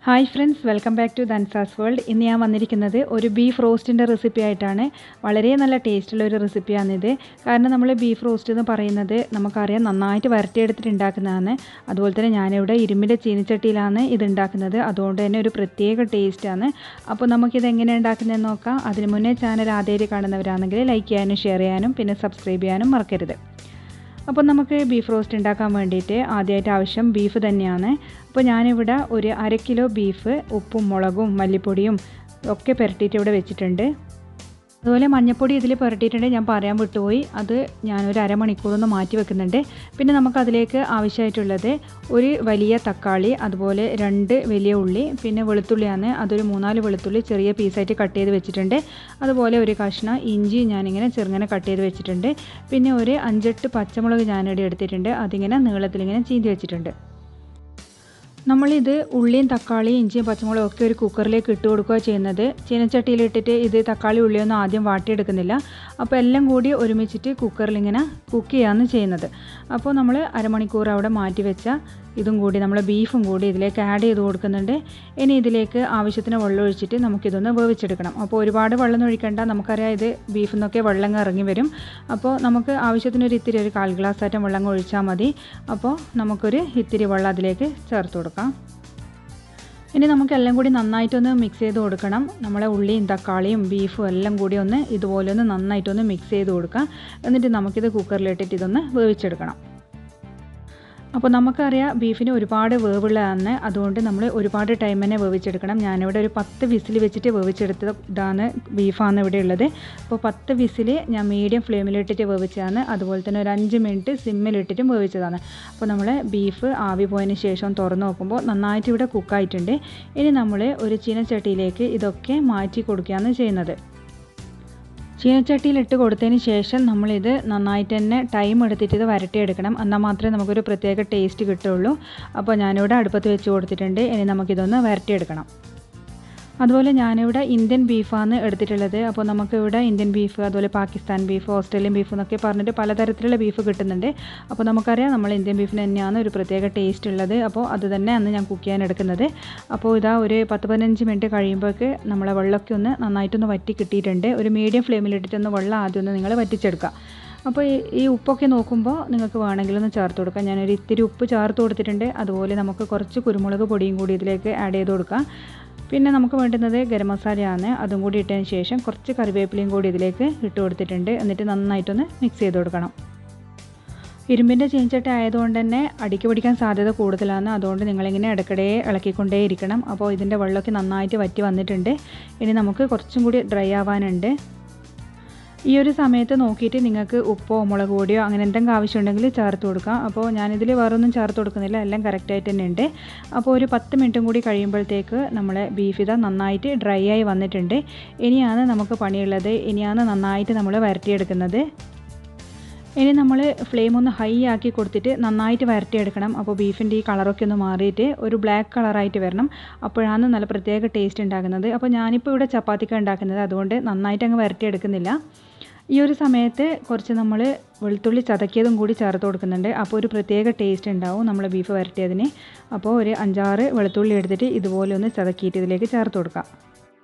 Hi friends, welcome back to ദൻസാസ് world. ഇന്ന് ഞാൻ വന്നിരിക്കുന്നത് ഒരു ബീഫ് റോസ്റ്റിൻ്റെ റെസിപ്പി ആയിട്ടാണ്. വളരെ നല്ല ടേസ്റ്റുള്ള ഒരു റെസിപ്പിയാണിത്. കാരണം നമ്മൾ ബീഫ് റോസ്റ്റ് എന്ന് പറയുന്നത് നമുക്കറിയാം നന്നായിട്ട് വരട്ടിയെടുത്തിട്ട് ഉണ്ടാക്കുന്നതാണ്. അതുപോലെ തന്നെ ഞാനിവിടെ ഇരുമ്പിൻ്റെ ചീനിച്ചട്ടിയിലാണ് ഇത് ഉണ്ടാക്കുന്നത്. അതുകൊണ്ട് തന്നെ ഒരു പ്രത്യേക ടേസ്റ്റാണ്. അപ്പോൾ നമുക്കിത് എങ്ങനെയാണ് ഉണ്ടാക്കുന്നതെന്ന് നോക്കാം. അതിന് മുന്നേ ചാനൽ ആദ്യമായിട്ട് കാണുന്നവരാണെങ്കിൽ ലൈക്ക് ചെയ്യാനും ഷെയർ ചെയ്യാനും പിന്നെ സബ്സ്ക്രൈബ് ചെയ്യാനും മറക്കരുത്. അപ്പോൾ നമുക്ക് ബീഫ് റോസ്റ്റ് ഉണ്ടാക്കാൻ വേണ്ടിയിട്ട് ആദ്യമായിട്ട് ആവശ്യം ബീഫ് തന്നെയാണ്. അപ്പോൾ ഞാനിവിടെ ഒരു 1/2 കിലോ ബീഫ് ഉപ്പും മുളകും മല്ലിപ്പൊടിയും ഒക്കെ പുരട്ടിയിട്ട് ഇവിടെ വെച്ചിട്ടുണ്ട്. അതുപോലെ മഞ്ഞൾപ്പൊടി ഇതിൽ പുരട്ടിയിട്ടുണ്ട്, ഞാൻ പറയാൻ വിട്ടുപോയി. അത് ഞാനൊരു അരമണിക്കൂറൊന്ന് മാറ്റി വെക്കുന്നുണ്ട്. പിന്നെ നമുക്കതിലേക്ക് ആവശ്യമായിട്ടുള്ളത് ഒരു വലിയ തക്കാളി, അതുപോലെ 2 വലിയ ഉള്ളി, പിന്നെ വെളുത്തുള്ളിയാണ്. അതൊരു 3-4 വെളുത്തുള്ളി ചെറിയ പീസായിട്ട് കട്ട് ചെയ്ത് വെച്ചിട്ടുണ്ട്. അതുപോലെ ഒരു കഷ്ണം ഇഞ്ചി ഞാനിങ്ങനെ ചെറുങ്ങനെ കട്ട് ചെയ്ത് വെച്ചിട്ടുണ്ട്. പിന്നെ ഒരു 5-8 പച്ചമുളക് ഞാനിവിടെ എടുത്തിട്ടുണ്ട്. അതിങ്ങനെ നീളത്തിലിങ്ങനെ ചീന്തി വെച്ചിട്ടുണ്ട്. നമ്മളിത് ഉള്ളിയും തക്കാളിയും ഇഞ്ചിയും പച്ചമുളകും ഒക്കെ ഒരു കുക്കറിലേക്ക് ഇട്ട് കൊടുക്കുക ചെയ്യുന്നത്. ചീനച്ചട്ടിയിലിട്ടിട്ട് ഇത് തക്കാളി ഉള്ളിയൊന്നും ആദ്യം വാട്ടിയെടുക്കുന്നില്ല. അപ്പോൾ എല്ലാം കൂടി ഒരുമിച്ചിട്ട് കുക്കറിലിങ്ങനെ കുക്ക് ചെയ്യുകയാണ് ചെയ്യുന്നത്. അപ്പോൾ നമ്മൾ അരമണിക്കൂർ അവിടെ മാറ്റി വെച്ച ഇതും കൂടി നമ്മൾ ബീഫും കൂടി ഇതിലേക്ക് ആഡ് ചെയ്ത് കൊടുക്കുന്നുണ്ട്. ഇനി ഇതിലേക്ക് ആവശ്യത്തിന് വെള്ളം ഒഴിച്ചിട്ട് നമുക്കിതൊന്ന് വേവിച്ചെടുക്കണം. അപ്പോൾ ഒരുപാട് വെള്ളം ഒഴിക്കേണ്ട, നമുക്കറിയാം ഇത് ബീഫിൽ നിന്നൊക്കെ വെള്ളം ഇറങ്ങി വരും. അപ്പോൾ നമുക്ക് ആവശ്യത്തിനൊരു ഇത്തിരി ഒരു 1/4 ഗ്ലാസ് ആയിട്ട് വെള്ളം ഒഴിച്ചാൽ മതി. അപ്പോൾ നമുക്കൊരു ഇത്തിരി വെള്ളം അതിലേക്ക് ചേർത്ത് കൊടുക്കാം. ഇനി നമുക്കെല്ലാം കൂടി നന്നായിട്ടൊന്ന് മിക്സ് ചെയ്ത് കൊടുക്കണം. നമ്മളെ ഉള്ളിയും തക്കാളിയും ബീഫും എല്ലാം കൂടി ഒന്ന് ഇതുപോലെ ഒന്ന് നന്നായിട്ടൊന്ന് മിക്സ് ചെയ്ത് കൊടുക്കാം. എന്നിട്ട് നമുക്കിത് കുക്കറിലിട്ടിട്ട് ഇതൊന്ന് വേവിച്ചെടുക്കണം. അപ്പോൾ നമുക്കറിയാം ബീഫിന് ഒരുപാട് വേവുള്ളതാണ്. അതുകൊണ്ട് നമ്മൾ ഒരുപാട് ടൈം തന്നെ വേവിച്ചെടുക്കണം. ഞാനിവിടെ ഒരു 10 വിസിൽ വെച്ചിട്ട് വേവിച്ചെടുത്തതാണ് ബീഫാണ് ഇവിടെ ഉള്ളത്. അപ്പോൾ 10 വിസിൽ ഞാൻ മീഡിയം ഫ്ലെയിമിലിട്ടിട്ട് വേവിച്ചതാണ്. അതുപോലെ തന്നെ ഒരു 5 മിനിറ്റ് സിമ്മിലിട്ടിട്ടും വേവിച്ചതാണ്. അപ്പോൾ നമ്മൾ ബീഫ് ആവി പോയതിന് ശേഷം തുറന്ന് നോക്കുമ്പോൾ നന്നായിട്ട് ഇവിടെ കുക്കായിട്ടുണ്ട്. ഇനി നമ്മൾ ഒരു ചീനച്ചട്ടിയിലേക്ക് ഇതൊക്കെ മാറ്റി കൊടുക്കുകയാണ് ചെയ്യുന്നത്. ചീനച്ചട്ടിയിലിട്ട് കൊടുത്തതിന് ശേഷം നമ്മളിത് നന്നായിട്ട് തന്നെ ടൈം എടുത്തിട്ട് ഇത് വരട്ടിയെടുക്കണം. എന്നാൽ മാത്രമേ നമുക്കൊരു പ്രത്യേക ടേസ്റ്റ് കിട്ടുള്ളൂ. അപ്പോൾ ഞാനിവിടെ അടുപ്പത്ത് വെച്ച് കൊടുത്തിട്ടുണ്ട്. ഇനി നമുക്കിതൊന്ന് വരട്ടിയെടുക്കണം. അതുപോലെ ഞാനിവിടെ ഇന്ത്യൻ ബീഫാണ് എടുത്തിട്ടുള്ളത്. അപ്പോൾ നമുക്കിവിടെ ഇന്ത്യൻ ബീഫ്, അതുപോലെ പാകിസ്ഥാൻ ബീഫ്, ഓസ്ട്രേലിയൻ ബീഫ് എന്നൊക്കെ പറഞ്ഞിട്ട് പലതരത്തിലുള്ള ബീഫ് കിട്ടുന്നുണ്ട്. അപ്പോൾ നമുക്കറിയാം നമ്മൾ ഇന്ത്യൻ ബീഫിന് തന്നെയാണ് ഒരു പ്രത്യേക ടേസ്റ്റ് ഉള്ളത്. അപ്പോൾ അത് തന്നെ അന്ന് ഞാൻ കുക്ക് ചെയ്യാൻ എടുക്കുന്നത്. അപ്പോൾ ഇതാ ഒരു 10-15 മിനിറ്റ് കഴിയുമ്പോഴേക്ക് നമ്മളെ വെള്ളമൊക്കെ ഒന്ന് നന്നായിട്ടൊന്ന് വറ്റി കിട്ടിയിട്ടുണ്ട്. ഒരു മീഡിയം ഫ്ലെയിമിലിട്ടിട്ടൊന്ന് വെള്ളം ആദ്യം ഒന്ന് നിങ്ങൾ വറ്റിച്ചെടുക്കുക. അപ്പോൾ ഈ ഉപ്പൊക്കെ നോക്കുമ്പോൾ നിങ്ങൾക്ക് വേണമെങ്കിലൊന്ന് ചേർത്ത് കൊടുക്കാം. ഞാനൊരു ഇത്തിരി ഉപ്പ് ചേർത്ത് കൊടുത്തിട്ടുണ്ട്. അതുപോലെ നമുക്ക് കുറച്ച് കുരുമുളക് പൊടിയും കൂടി ഇതിലേക്ക് ആഡ് ചെയ്ത് കൊടുക്കാം. പിന്നെ നമുക്ക് വേണ്ടുന്നത് ഗരം മസാലയാണ്. അതും കൂടി ഇട്ടതിന് ശേഷം കുറച്ച് കറിവേപ്പിലയും കൂടി ഇതിലേക്ക് ഇട്ട് കൊടുത്തിട്ടുണ്ട്. എന്നിട്ട് നന്നായിട്ടൊന്ന് മിക്സ് ചെയ്ത് കൊടുക്കണം. ഇരുമ്പിൻ്റെ ചീനച്ചട്ടി ആയതുകൊണ്ട് തന്നെ അടിക്ക് പിടിക്കാൻ സാധ്യത കൂടുതലാണ്. അതുകൊണ്ട് നിങ്ങളിങ്ങനെ ഇടയ്ക്കിടെ ഇളക്കിക്കൊണ്ടേ ഇരിക്കണം. അപ്പോൾ ഇതിൻ്റെ വെള്ളമൊക്കെ നന്നായിട്ട് വറ്റി വന്നിട്ടുണ്ട്. ഇനി നമുക്ക് കുറച്ചും കൂടി ഡ്രൈ ആവാനുണ്ട്. ഈ ഒരു സമയത്ത് നോക്കിയിട്ട് നിങ്ങൾക്ക് ഉപ്പോ മുളക് പൊടിയോ അങ്ങനെ എന്തെങ്കിലും ആവശ്യമുണ്ടെങ്കിൽ ചേർത്ത് കൊടുക്കാം. അപ്പോൾ ഞാനിതിൽ വേറൊന്നും ചേർത്ത് കൊടുക്കുന്നില്ല, എല്ലാം കറക്റ്റായിട്ട് തന്നെ ഉണ്ട്. അപ്പോൾ ഒരു 10 മിനിറ്റും കൂടി കഴിയുമ്പോഴത്തേക്ക് നമ്മളെ ബീഫ് ഇതാ നന്നായിട്ട് ഡ്രൈ ആയി വന്നിട്ടുണ്ട്. ഇനിയാണ് നമുക്ക് പണിയുള്ളത്. ഇനിയാണ് നന്നായിട്ട് നമ്മൾ വരട്ടിയെടുക്കുന്നത്. ഇനി നമ്മൾ ഫ്ലെയിം ഒന്ന് ഹൈ ആക്കി കൊടുത്തിട്ട് നന്നായിട്ട് വരട്ടിയെടുക്കണം. അപ്പോൾ ബീഫിൻ്റെ ഈ കളറൊക്കെ ഒന്ന് മാറിയിട്ട് ഒരു ബ്ലാക്ക് കളറായിട്ട് വരണം. അപ്പോഴാണ് നല്ല പ്രത്യേക ടേസ്റ്റ് ഉണ്ടാക്കുന്നത്. അപ്പോൾ ഞാനിപ്പോൾ ഇവിടെ ചപ്പാത്തിക്ക ഉണ്ടാക്കുന്നത്, അതുകൊണ്ട് നന്നായിട്ട് അങ്ങ് വരട്ടിയെടുക്കുന്നില്ല. ഈ ഒരു സമയത്ത് കുറച്ച് നമ്മൾ വെളുത്തുള്ളി ചതക്കിയതും കൂടി ചേർത്ത് കൊടുക്കുന്നുണ്ട്. അപ്പോൾ ഒരു പ്രത്യേക ടേസ്റ്റ് ഉണ്ടാവും നമ്മൾ ബീഫ് വരട്ടിയതിന്. അപ്പോൾ ഒരു 5-6 വെളുത്തുള്ളി എടുത്തിട്ട് ഇതുപോലെ ഒന്ന് ചതക്കിയിട്ട് ഇതിലേക്ക് ചേർത്ത് കൊടുക്കാം.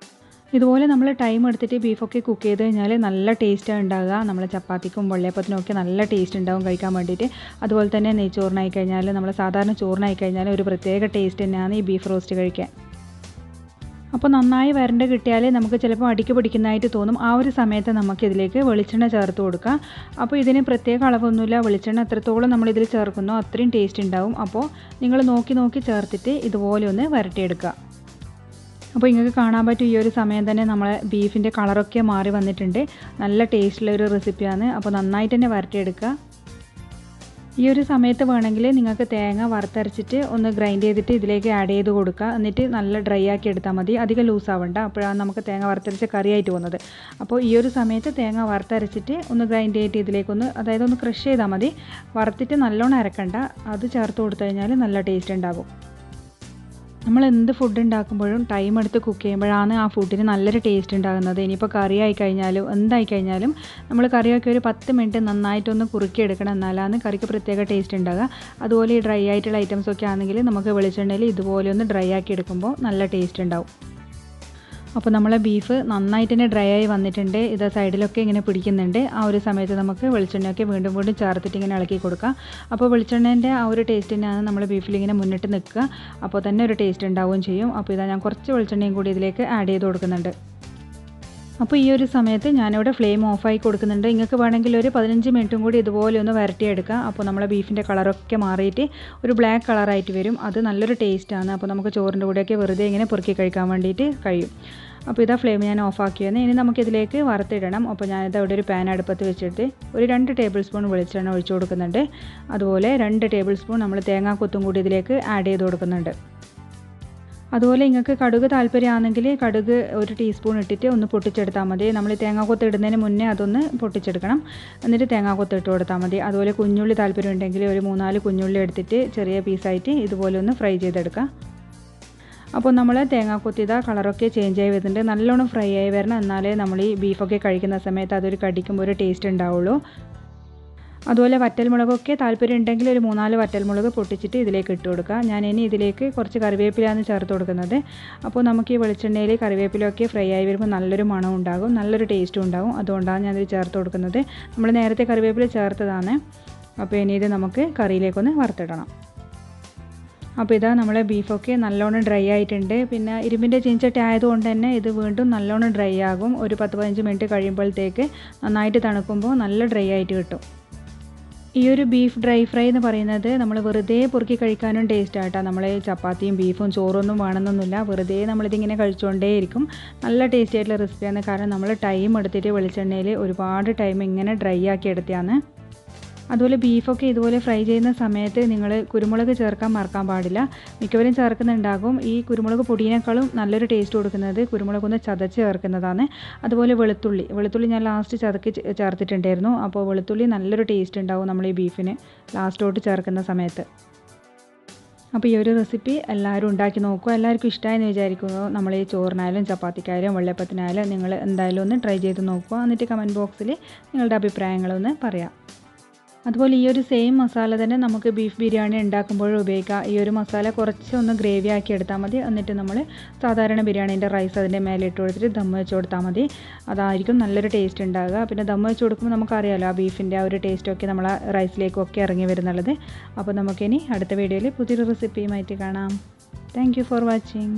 ഇതുപോലെ നമ്മൾ ടൈം എടുത്തിട്ട് ബീഫൊക്കെ കുക്ക് ചെയ്ത് കഴിഞ്ഞാൽ നല്ല ടേസ്റ്റാണ് ഉണ്ടാകുക. നമ്മൾ ചപ്പാത്തിക്കും വെള്ളയപ്പത്തിനും ഒക്കെ നല്ല ടേസ്റ്റ് ഉണ്ടാവും കഴിക്കാൻ വേണ്ടിയിട്ട്. അതുപോലെ തന്നെ നെയ്ച്ചോറിനായി കഴിഞ്ഞാൽ, നമ്മൾ സാധാരണ ചോറിനായി കഴിഞ്ഞാൽ ഒരു പ്രത്യേക ടേസ്റ്റ് തന്നെയാണ് ഈ ബീഫ് റോസ്റ്റ് കഴിക്കാൻ. അപ്പോൾ നന്നായി വരണ്ട് കിട്ടിയാൽ നമുക്ക് ചിലപ്പോൾ അടിക്ക് പിടിക്കുന്നതായിട്ട് തോന്നും. ആ ഒരു സമയത്ത് നമുക്കിതിലേക്ക് വെളിച്ചെണ്ണ ചേർത്ത് കൊടുക്കാം. അപ്പോൾ ഇതിന് പ്രത്യേക അളവൊന്നുമില്ല. വെളിച്ചെണ്ണ എത്രത്തോളം നമ്മളിതിൽ ചേർക്കുന്നോ അത്രയും ടേസ്റ്റ് ഉണ്ടാവും. അപ്പോൾ നിങ്ങൾ നോക്കി ചേർത്തിട്ട് ഇതുപോലെ ഒന്ന് വരട്ടിയെടുക്കുക. അപ്പോൾ നിങ്ങൾക്ക് കാണാൻ പറ്റും ഈ ഒരു സമയം തന്നെ നമ്മളെ ബീഫിൻ്റെ കളറൊക്കെ മാറി വന്നിട്ടുണ്ട്. നല്ല ടേസ്റ്റുള്ള ഒരു റെസിപ്പിയാണ്. അപ്പോൾ നന്നായിട്ട് തന്നെ വരട്ടിയെടുക്കുക. ഈ ഒരു സമയത്ത് വേണമെങ്കിൽ നിങ്ങൾക്ക് തേങ്ങ വറുത്തരച്ചിട്ട് ഒന്ന് ഗ്രൈൻഡ് ചെയ്തിട്ട് ഇതിലേക്ക് ആഡ് ചെയ്ത് കൊടുക്കുക. എന്നിട്ട് നല്ല ഡ്രൈ ആക്കി എടുത്താൽ മതി. അധികം ലൂസ് ആവണ്ട. അപ്പോഴാണ് നമുക്ക് തേങ്ങ വറുത്തരച്ച കറിയായിട്ട് പോകുന്നത്. അപ്പോൾ ഈ ഒരു സമയത്ത് തേങ്ങ വറുത്തരച്ചിട്ട് ഒന്ന് ഗ്രൈൻഡ് ചെയ്തിട്ട് ഇതിലേക്കൊന്ന്, അതായത് ഒന്ന് ക്രഷ് ചെയ്താൽ മതി. വറുത്തിട്ട് നല്ലോണം അരക്കണ്ട. അത് ചേർത്ത് കൊടുത്തു കഴിഞ്ഞാൽ നല്ല ടേസ്റ്റ് ഉണ്ടാകും. നമ്മൾ എന്ത് ഫുഡ് ഉണ്ടാക്കുമ്പോഴും ടൈം എടുത്ത് കുക്ക് ചെയ്യുമ്പോഴാണ് ആ ഫുഡിന് നല്ലൊരു ടേസ്റ്റ് ഉണ്ടാകുന്നത്. ഇനിയിപ്പോൾ കറി ആയി കഴിഞ്ഞാലും എന്തായി കഴിഞ്ഞാലും നമ്മൾ കറിയൊക്കെ ഒരു 10 മിനിറ്റ് നന്നായിട്ടൊന്ന് കുറുക്കിയെടുക്കണം, എന്നാലാണ് കറിക്ക് പ്രത്യേക ടേസ്റ്റ് ഉണ്ടാകുക. അതുപോലെ ഈ ഡ്രൈ ആയിട്ടുള്ള ഐറ്റംസൊക്കെ ആണെങ്കിൽ നമുക്ക് വെളിച്ചെണ്ണയിൽ ഇതുപോലെ ഒന്ന് ഡ്രൈ ആക്കി എടുക്കുമ്പോൾ നല്ല ടേസ്റ്റ് ഉണ്ടാവും. അപ്പോൾ നമ്മളെ ബീഫ് നന്നായിട്ട് തന്നെ ഡ്രൈ ആയി വന്നിട്ടുണ്ട്. ഇത് സൈഡിലൊക്കെ ഇങ്ങനെ പിടിക്കുന്നുണ്ട്. ആ ഒരു സമയത്ത് നമുക്ക് വെളിച്ചെണ്ണയൊക്കെ വീണ്ടും വീണ്ടും ചേർത്തിട്ട് ഇങ്ങനെ ഇളക്കി കൊടുക്കുക. അപ്പോൾ വെളിച്ചെണ്ണേൻ്റെ ആ ഒരു ടേസ്റ്റ് തന്നെയാണ് നമ്മൾ ബീഫിൽ ഇങ്ങനെ മുന്നിട്ട് നിൽക്കുക. അപ്പോൾ തന്നെ ഒരു ടേസ്റ്റ് ഉണ്ടാവുകയും ചെയ്യും. അപ്പോൾ ഇതാ ഞാൻ കുറച്ച് വെളിച്ചെണ്ണയും കൂടി ഇതിലേക്ക് ആഡ് ചെയ്ത് കൊടുക്കുന്നുണ്ട്. അപ്പോൾ ഈ ഒരു സമയത്ത് ഞാനിവിടെ ഫ്ലെയിം ഓഫായി കൊടുക്കുന്നുണ്ട്. നിങ്ങൾക്ക് വേണമെങ്കിൽ ഒരു 15 മിനിറ്റും കൂടി ഇതുപോലെ ഒന്ന് വരട്ടിയെടുക്കാം. അപ്പോൾ നമ്മളെ ബീഫിൻ്റെ കളറൊക്കെ മാറിയിട്ട് ഒരു ബ്ലാക്ക് കളറായിട്ട് വരും. അത് നല്ലൊരു ടേസ്റ്റാണ്. അപ്പോൾ നമുക്ക് ചോറിൻ്റെ കൂടെയൊക്കെ വെറുതെ ഇങ്ങനെ പെറുക്കി കഴിക്കാൻ വേണ്ടിയിട്ട് കഴിയും. അപ്പോൾ ഇതാ ഫ്ലെയിം ഞാൻ ഓഫാക്കിയെന്ന്. ഇനി നമുക്കിതിലേക്ക് വറുത്തിടണം. അപ്പോൾ ഞാനിത് അവിടെ ഒരു പാൻ അടുപ്പത്ത് വെച്ചിട്ട് ഒരു 2 ടേബിൾ സ്പൂൺ വെളിച്ചെണ്ണ ഒഴിച്ചു കൊടുക്കുന്നുണ്ട്. അതുപോലെ 2 ടേബിൾ സ്പൂൺ നമ്മൾ തേങ്ങാക്കൊത്തും കൂടി ഇതിലേക്ക് ആഡ് ചെയ്ത് കൊടുക്കുന്നുണ്ട്. അതുപോലെ നിങ്ങൾക്ക് കടുക് താല്പര്യമാണെങ്കിൽ കടുക് 1 ടീസ്പൂൺ ഇട്ടിട്ട് ഒന്ന് പൊട്ടിച്ചെടുത്താൽ മതി. നമ്മൾ തേങ്ങാക്കൊത്ത് ഇടുന്നതിന് മുന്നേ അതൊന്ന് പൊട്ടിച്ചെടുക്കണം. എന്നിട്ട് തേങ്ങാക്കൊത്ത് ഇട്ട് കൊടുത്താൽ മതി. അതുപോലെ കുഞ്ഞുള്ളി താല്പര്യം ഉണ്ടെങ്കിൽ ഒരു 3-4 കുഞ്ഞുള്ളി എടുത്തിട്ട് ചെറിയ പീസായിട്ട് ഇതുപോലെ ഒന്ന് ഫ്രൈ ചെയ്തെടുക്കാം. അപ്പോൾ നമ്മൾ തേങ്ങാക്കൊത്ത് ഇതാ കളറൊക്കെ ചേഞ്ച് ആയി വരുന്നുണ്ട്. നല്ലോണം ഫ്രൈ ആയി വരണം, എന്നാലേ നമ്മൾ ഈ ബീഫൊക്കെ കഴിക്കുന്ന സമയത്ത് അതൊരു കടിക്കുമ്പോൾ ഒരു ടേസ്റ്റ് ഉണ്ടാവുള്ളൂ. അതുപോലെ വറ്റൽമുളകൊക്കെ താല്പര്യം ഉണ്ടെങ്കിൽ ഒരു 3-4 വറ്റൽമുളക് പൊട്ടിച്ചിട്ട് ഇതിലേക്ക് ഇട്ട് കൊടുക്കുക. ഞാൻ ഇനി ഇതിലേക്ക് കുറച്ച് കറിവേപ്പിലയാണ് ചേർത്ത് കൊടുക്കുന്നത്. അപ്പോൾ നമുക്ക് ഈ വെളിച്ചെണ്ണയിൽ കറിവേപ്പിലൊക്കെ ഫ്രൈ ആയി വരുമ്പോൾ നല്ലൊരു മണം ഉണ്ടാകും, നല്ലൊരു ടേസ്റ്റും ഉണ്ടാകും. അതുകൊണ്ടാണ് ഞാനിത് ചേർത്ത് കൊടുക്കുന്നത്. നമ്മൾ നേരത്തെ കറിവേപ്പില ചേർത്തതാണ്. അപ്പോൾ ഇനി ഇത് നമുക്ക് കറിയിലേക്കൊന്ന് വറുത്തിടണം. അപ്പോൾ ഇതാ നമ്മളെ ബീഫൊക്കെ നല്ലോണം ഡ്രൈ ആയിട്ടുണ്ട്. പിന്നെ ഇരുമ്പിൻ്റെ ചീനച്ചട്ടി ആയതുകൊണ്ട് തന്നെ ഇത് വീണ്ടും നല്ലോണം ഡ്രൈ ആകും. ഒരു 10-15 മിനിറ്റ് കഴിയുമ്പോഴത്തേക്ക് നന്നായിട്ട് തണുക്കുമ്പോൾ നല്ല ഡ്രൈ ആയിട്ട് കിട്ടും. ഈ ഒരു ബീഫ് ഡ്രൈ ഫ്രൈ എന്ന് പറയുന്നത് നമ്മൾ വെറുതെ പൊറുക്കി കഴിക്കാനും ടേസ്റ്റ് ആയിട്ടാണ്. നമ്മൾ ചപ്പാത്തിയും ബീഫും ചോറൊന്നും വേണമെന്നൊന്നുമില്ല, വെറുതെ നമ്മളിതിങ്ങനെ കഴിച്ചുകൊണ്ടേയിരിക്കും. നല്ല ടേസ്റ്റി ആയിട്ടുള്ള റെസിപ്പിയാണ്. കാരണം നമ്മൾ ടൈം എടുത്തിട്ട് വെളിച്ചെണ്ണയിൽ ഒരുപാട് ടൈം ഇങ്ങനെ ഡ്രൈ ആക്കി എടുത്തതാണ്. അതുപോലെ ബീഫൊക്കെ ഇതുപോലെ ഫ്രൈ ചെയ്യുന്ന സമയത്ത് നിങ്ങൾ കുരുമുളക് ചേർക്കാൻ മറക്കാൻ പാടില്ല. മിക്കവരും ചേർക്കുന്നുണ്ടാകും. ഈ കുരുമുളക് പൊടിയേക്കാളും നല്ലൊരു ടേസ്റ്റ് കൊടുക്കുന്നത് കുരുമുളകൊന്ന് ചതച്ച് ചേർക്കുന്നതാണ്. അതുപോലെ വെളുത്തുള്ളി ഞാൻ ലാസ്റ്റ് ചതക്കി ചേർത്തിട്ടുണ്ടായിരുന്നു. അപ്പോൾ വെളുത്തുള്ളി നല്ലൊരു ടേസ്റ്റ് ഉണ്ടാവും നമ്മൾ ഈ ബീഫിന് ലാസ്റ്റോട്ട് ചേർക്കുന്ന സമയത്ത്. അപ്പോൾ ഈ ഒരു റെസിപ്പി എല്ലാവരും ഉണ്ടാക്കി നോക്കുക. എല്ലാവർക്കും ഇഷ്ടമായെന്ന് വിചാരിക്കുന്നു. നമ്മൾ ഈ ചോറിനായാലും ചപ്പാത്തിക്കായാലും വെള്ളയപ്പത്തിനായാലും നിങ്ങൾ എന്തായാലും ഒന്ന് ട്രൈ ചെയ്ത് നോക്കുക. എന്നിട്ട് കമൻറ്റ് ബോക്സിൽ നിങ്ങളുടെ അഭിപ്രായങ്ങളൊന്ന് പറയാം. അതുപോലെ ഈ ഒരു സെയിം മസാല തന്നെ നമുക്ക് ബീഫ് ബിരിയാണി ഉണ്ടാക്കുമ്പോഴും ഉപയോഗിക്കാം. ഈ ഒരു മസാല കുറച്ചൊന്ന് ഗ്രേവി ആക്കി എടുത്താൽ മതി. എന്നിട്ട് നമ്മൾ സാധാരണ ബിരിയാണീൻ്റെ റൈസ് അതിൻ്റെ മേലെ ഇട്ട് കൊടുത്തിട്ട് ദം വെച്ച് കൊടുത്താൽ മതി. അതായിരിക്കും നല്ലൊരു ടേസ്റ്റ് ഉണ്ടാകുക. പിന്നെ ദം വെച്ച് കൊടുക്കുമ്പോൾ നമുക്കറിയാമല്ലോ ആ ബീഫിൻ്റെ ആ ഒരു ടേസ്റ്റൊക്കെ നമ്മൾ റൈസിലേക്കൊക്കെ ഇറങ്ങി വരുന്നുള്ളത്. അപ്പോൾ നമുക്കിനി അടുത്ത വീഡിയോയിൽ പുതിയൊരു റെസിപ്പിയുമായിട്ട് കാണാം. Thank you for watching.